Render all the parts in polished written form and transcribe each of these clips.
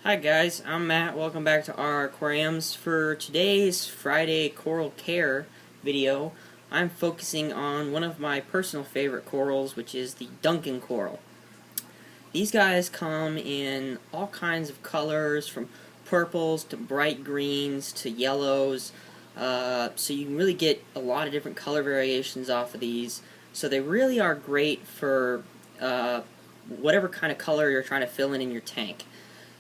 Hi guys, I'm Matt. Welcome back to our aquariums. For today's Friday coral care video, I'm focusing on one of my personal favorite corals, which is the Duncan coral. These guys come in all kinds of colors, from purples to bright greens to yellows, so you can really get a lot of different color variations off of these. So they really are great for whatever kind of color you're trying to fill in your tank.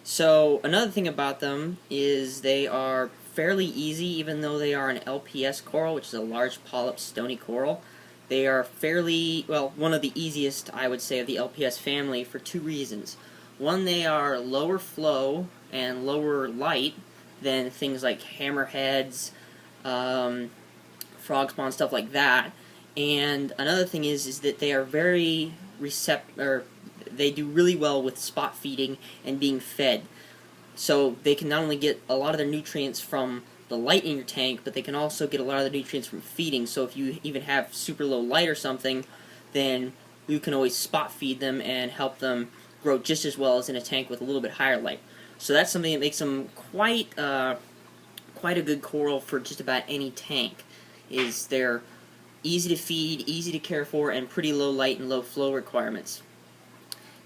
So another thing about them is they are fairly easy, even though they are an LPS coral, which is a large polyp stony coral. They are fairly, well, one of the easiest, I would say, of the LPS family for two reasons. One, they are lower flow and lower light than things like hammerheads, frog spawn, stuff like that. And another thing is that they are very they do really well with spot feeding and being fed. So they can not only get a lot of their nutrients from the light in your tank, but they can also get a lot of the nutrients from feeding. So if you even have super low light or something, then you can always spot feed them and help them grow just as well as in a tank with a little bit higher light. So that's something that makes them quite a good coral for just about any tank. Is they're easy to feed, easy to care for, and pretty low light and low flow requirements.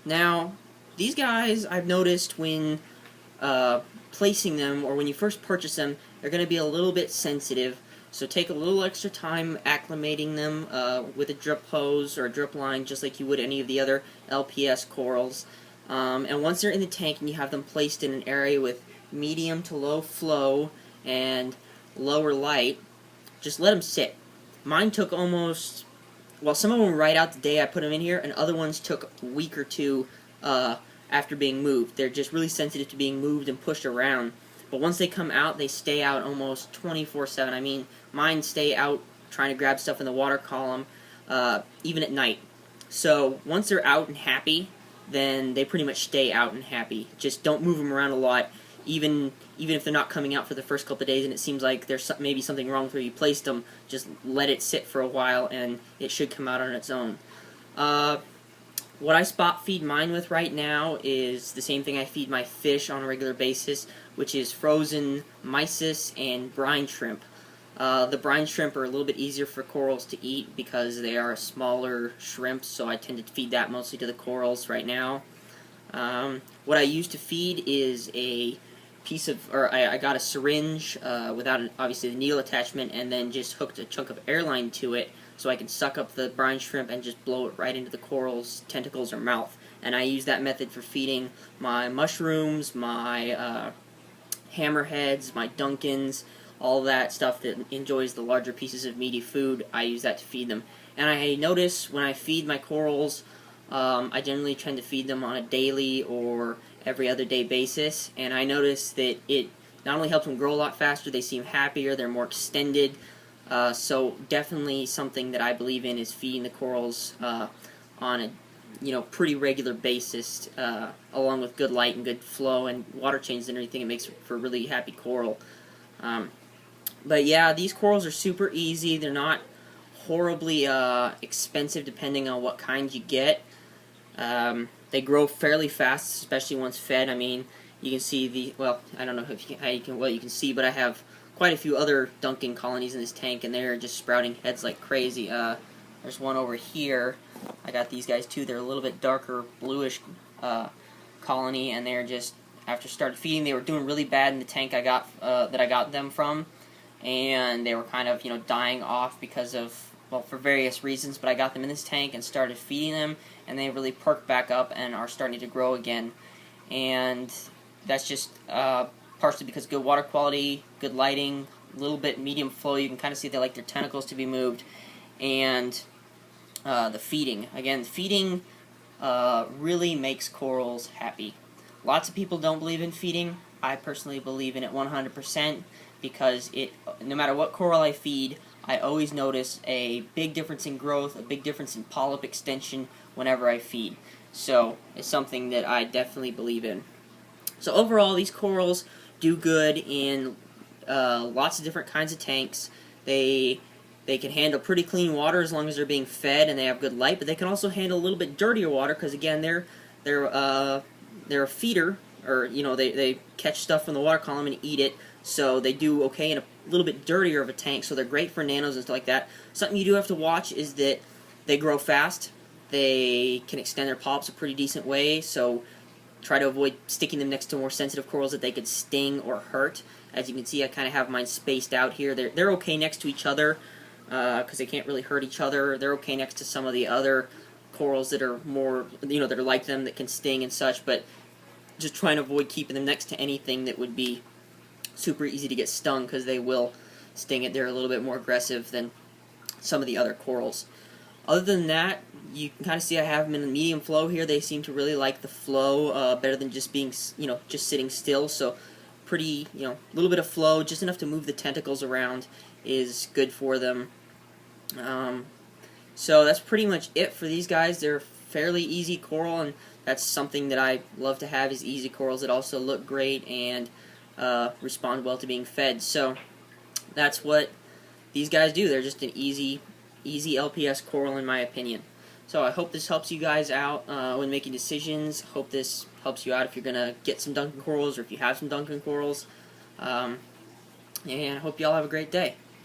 Now, these guys, I've noticed when placing them, or when you first purchase them, they're going to be a little bit sensitive, so take a little extra time acclimating them with a drip hose or a drip line, just like you would any of the other LPS corals. And once they're in the tank and you have them placed in an area with medium to low flow and lower light, just let them sit. Mine took almost... Well, some of them were right out the day I put them in here, and other ones took a week or two after being moved. They're just really sensitive to being moved and pushed around. But once they come out, they stay out almost 24/7. I mean, mine stay out trying to grab stuff in the water column, even at night. So once they're out and happy, then they pretty much stay out and happy. Just don't move them around a lot, even if they're not coming out for the first couple of days and it seems like there's maybe something wrong with where you placed them. Just let it sit for a while and it should come out on its own. What I spot feed mine with right now is the same thing I feed my fish on a regular basis, which is frozen mysis and brine shrimp. The brine shrimp are a little bit easier for corals to eat because they are smaller shrimps, so I tend to feed that mostly to the corals right now. What I use to feed is a piece of, I got a syringe without obviously the needle attachment, and then just hooked a chunk of airline to it so I can suck up the brine shrimp and just blow it right into the coral's tentacles or mouth. And I use that method for feeding my mushrooms, my hammerheads, my Duncans, all that stuff that enjoys the larger pieces of meaty food. I use that to feed them. And I notice when I feed my corals, I generally tend to feed them on a daily or every other day basis, and I notice that it not only helps them grow a lot faster, they seem happier, they're more extended, so definitely something that I believe in is feeding the corals on a pretty regular basis, along with good light and good flow and water changes and everything. It makes for a really happy coral. But yeah, these corals are super easy. They're not horribly expensive depending on what kind you get. They grow fairly fast, especially once fed. I mean, you can see I don't know if you can see, but I have quite a few other Duncan colonies in this tank, and they're just sprouting heads like crazy. There's one over here. I got these guys too. They're a little bit darker bluish colony, and they're just, after started feeding, they were doing really bad in the tank I got them from, and they were kind of dying off because of, well, for various reasons, but I got them in this tank and started feeding them, and they really perked back up and are starting to grow again. And that's just partially because good water quality, good lighting, a little bit medium flow. You can kind of see they like their tentacles to be moved, and the feeding. Again, feeding really makes corals happy. Lots of people don't believe in feeding. I personally believe in it 100% because no matter what coral I feed, I always notice a big difference in growth, a big difference in polyp extension whenever I feed. So it's something that I definitely believe in. So overall, these corals do good in lots of different kinds of tanks. They can handle pretty clean water as long as they're being fed and they have good light, but they can also handle a little bit dirtier water because, again, they're a feeder or they catch stuff from the water column and eat it. So they do okay in a little bit dirtier of a tank. So they're great for nanos and stuff like that. Something you do have to watch is that they grow fast. They can extend their polyps a pretty decent way. So try to avoid sticking them next to more sensitive corals that they could sting or hurt. As you can see, I kind of have mine spaced out here. They're okay next to each other because they can't really hurt each other. They're okay next to some of the other corals that are more, that are like them, that can sting and such, but just trying to avoid keeping them next to anything that would be super easy to get stung, because they will sting it. They're a little bit more aggressive than some of the other corals. Other than that, you can kind of see I have them in a medium flow here. They seem to really like the flow better than just being, just sitting still. So pretty, a little bit of flow, just enough to move the tentacles around, is good for them. So that's pretty much it for these guys. They're fairly easy coral, and that's something that I love to have, is easy corals that also look great and respond well to being fed. So that's what these guys do. They're just an easy LPS coral in my opinion. So I hope this helps you guys out when making decisions. Hope this helps you out if you're going to get some Duncan corals, or if you have some Duncan corals. And I hope you all have a great day.